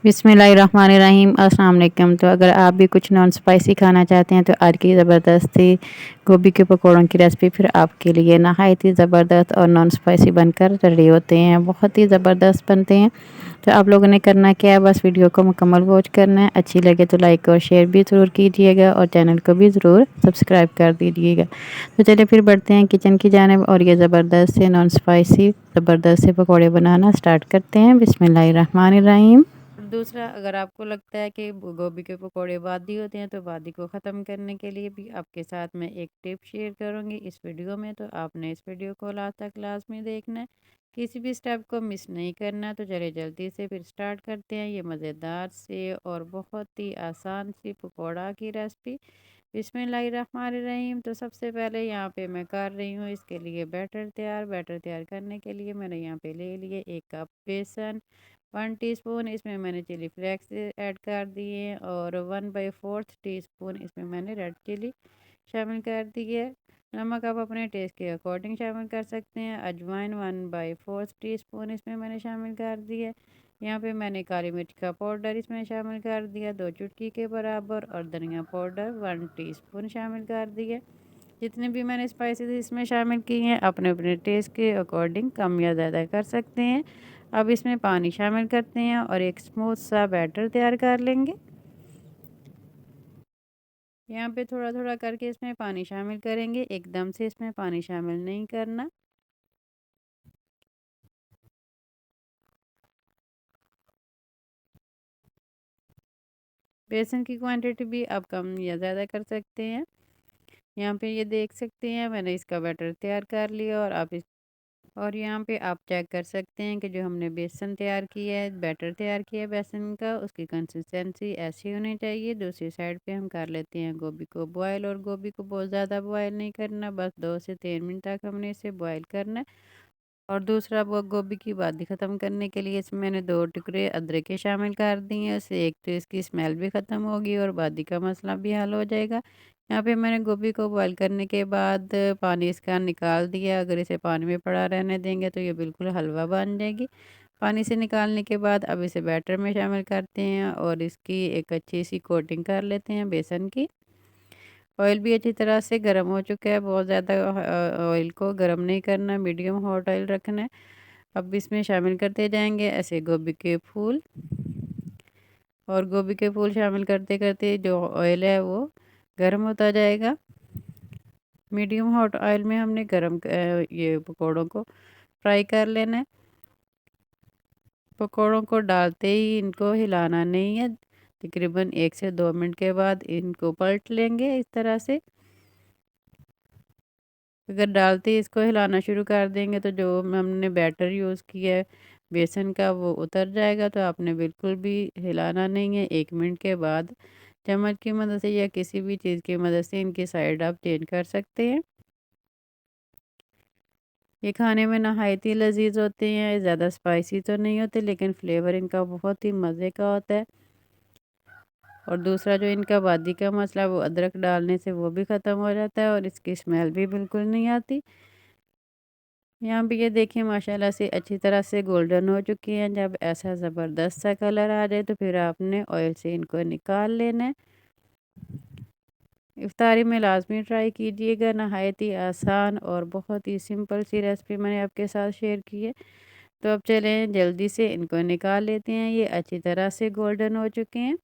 बिस्मिल्लाहिर्रहमानिर्रहीम। अस्सलाम वालेकुम। तो अगर आप भी कुछ नॉन स्पाइसी खाना चाहते हैं तो आज की ज़बरदस्ती गोभी के पकौड़ों की रेसिपी फिर आपके लिए नहायत ही ज़बरदस्त और नॉन स्पाइसी बनकर रेडी होते हैं। बहुत ही ज़बरदस्त बनते हैं। तो आप लोगों ने करना क्या है, बस वीडियो को मुकम्मल वॉच करना है। अच्छी लगे तो लाइक और शेयर भी ज़रूर कीजिएगा और चैनल को भी ज़रूर सब्सक्राइब कर दीजिएगा। तो चलिए फिर बढ़ते हैं किचन की जानिब और ये ज़बरदस्त से नॉन स्पाइसी ज़बरदस्त से पकौड़े बनाना स्टार्ट करते हैं। बिस्मिल्लाहिर्रहमानिर्रहीम। दूसरा, अगर आपको लगता है कि गोभी के पकौड़े बादी होते हैं तो बादी को ख़त्म करने के लिए भी आपके साथ मैं एक टिप शेयर करूंगी इस वीडियो में। तो आपने इस वीडियो को लास्ट तक लाजमी देखना है, किसी भी स्टेप को मिस नहीं करना। तो चलिए जल्दी से फिर स्टार्ट करते हैं ये मज़ेदार से और बहुत ही आसान सी पकौड़ा की रेसिपी। बिस्मिल्लाहिर्रहमानिर्रहीम। तो सबसे पहले यहाँ पे मैं कर रही हूँ इसके लिए बैटर तैयार करने के लिए मैंने यहाँ पे ले लिए 1 कप बेसन, 1 टीस्पून इसमें मैंने चिली फ्लेक्स ऐड कर दिए और 1/4 टीस्पून इसमें मैंने रेड चिली शामिल कर दी है। नमक आप अपने टेस्ट के अकॉर्डिंग शामिल कर सकते हैं। अजवाइन 1/4 टीस्पून इसमें मैंने शामिल कर दी है। यहाँ पे मैंने काली मिर्च का पाउडर इसमें शामिल कर दिया 2 चुटकी के बराबर और धनिया पाउडर 1 टीस्पून शामिल कर दिया। जितने भी मैंने स्पाइसेस इसमें शामिल किए हैं अपने अपने टेस्ट के अकॉर्डिंग कम या ज़्यादा कर सकते हैं। अब इसमें पानी शामिल करते हैं और एक स्मूथ सा बैटर तैयार कर लेंगे। यहाँ पे थोड़ा थोड़ा करके इसमें पानी शामिल करेंगे, एकदम से इसमें पानी शामिल नहीं करना। बेसन की क्वांटिटी भी आप कम या ज़्यादा कर सकते हैं। यहाँ पे ये देख सकते हैं मैंने इसका बैटर तैयार कर लिया और आप इस और यहाँ पे आप चेक कर सकते हैं कि जो हमने बेसन तैयार किया है, बैटर तैयार किया है बेसन का, उसकी कंसिस्टेंसी ऐसी होनी चाहिए। दूसरी साइड पे हम कर लेते हैं गोभी को बॉयल और गोभी को बहुत ज़्यादा बॉयल नहीं करना, बस 2 से 3 मिनट तक हमने इसे बॉयल करना है। और दूसरा वो गोभी की बादी ख़त्म करने के लिए इसमें मैंने 2 टुकड़े अदरक के शामिल कर दिए हैं। उससे एक तो इसकी स्मेल भी ख़त्म होगी और बादी का मसला भी हल हो जाएगा। यहाँ पे मैंने गोभी को बॉयल करने के बाद पानी इसका निकाल दिया। अगर इसे पानी में पड़ा रहने देंगे तो ये बिल्कुल हलवा बन जाएगी। पानी से निकालने के बाद अब इसे बैटर में शामिल करते हैं और इसकी एक अच्छी सी कोटिंग कर लेते हैं बेसन की। ऑयल भी अच्छी तरह से गर्म हो चुका है, बहुत ज़्यादा ऑयल को गर्म नहीं करना, मीडियम हॉट ऑयल रखना है। अब इसमें शामिल करते जाएंगे ऐसे गोभी के फूल और गोभी के फूल शामिल करते करते जो ऑयल है वो गर्म होता जाएगा। मीडियम हॉट ऑयल में हमने ये पकौड़ों को फ्राई कर लेना है। पकौड़ों को डालते ही इनको हिलाना नहीं है, तकरीबन 1 से 2 मिनट के बाद इनको पलट लेंगे इस तरह से। अगर डालते ही इसको हिलाना शुरू कर देंगे तो जो हमने बैटर यूज़ किया है बेसन का वो उतर जाएगा। तो आपने बिल्कुल भी हिलाना नहीं है। 1 मिनट के बाद चम्मच की मदद से या किसी भी चीज़ की मदद से इनकी साइड आप चेंज कर सकते हैं। ये खाने में नहायत ही लजीज होते हैं, ज़्यादा स्पाइसी तो नहीं होते लेकिन फ्लेवर इनका बहुत ही मज़े का होता है। और दूसरा जो इनका बादी का मसला वो अदरक डालने से वो भी ख़त्म हो जाता है और इसकी स्मेल भी बिल्कुल नहीं आती। यहाँ पे ये देखिए माशाल्लाह से अच्छी तरह से गोल्डन हो चुकी हैं। जब ऐसा ज़बरदस्त सा कलर आ जाए तो फिर आपने ऑयल से इनको निकाल लेना है। इफ्तारी में लाजमी ट्राई कीजिएगा, नहायत ही आसान और बहुत ही सिंपल सी रेसिपी मैंने आपके साथ शेयर की है। तो अब चलें जल्दी से इनको निकाल लेते हैं। ये अच्छी तरह से गोल्डन हो चुके हैं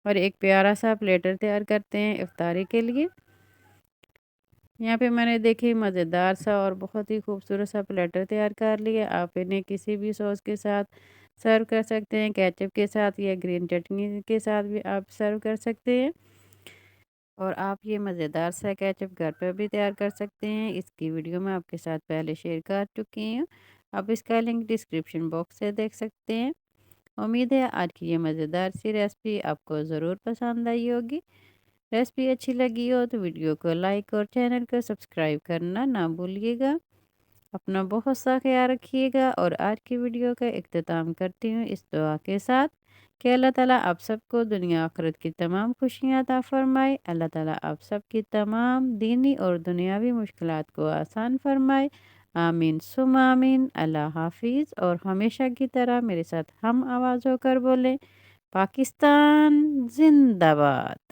और एक प्यारा सा प्लेटर तैयार करते हैं इफ्तारी के लिए। यहाँ पे मैंने देखी मज़ेदार सा और बहुत ही खूबसूरत सा प्लेटर तैयार कर लिया। आप इन्हें किसी भी सॉस के साथ सर्व कर सकते हैं, केचप के साथ या ग्रीन चटनी के साथ भी आप सर्व कर सकते हैं। और आप ये मज़ेदार सा केचप घर पर भी तैयार कर सकते हैं। इसकी वीडियो मैं आपके साथ पहले शेयर कर चुकी हूँ, आप इसका लिंक डिस्क्रिप्शन बॉक्स से देख सकते हैं। उम्मीद है आज की ये मज़ेदार सी रेसिपी आपको ज़रूर पसंद आई होगी। रेसिपी अच्छी लगी हो तो वीडियो को लाइक और चैनल को सब्सक्राइब करना ना भूलिएगा। अपना बहुत सा ख्याल रखिएगा और आज की वीडियो का इख्तिताम करती हूँ इस दुआ के साथ कि अल्लाह ताला आप सबको दुनिया आखिरत की तमाम खुशियाँ अता फरमाए। अल्लाह ताला आप सबकी तमाम दीनी और दुनियावी मुश्किलात को आसान फरमाए। आमीन सुम आमीन। अल्लाह हाफिज़। और हमेशा की तरह मेरे साथ हम आवाज़ होकर बोलें, पाकिस्तान जिंदाबाद।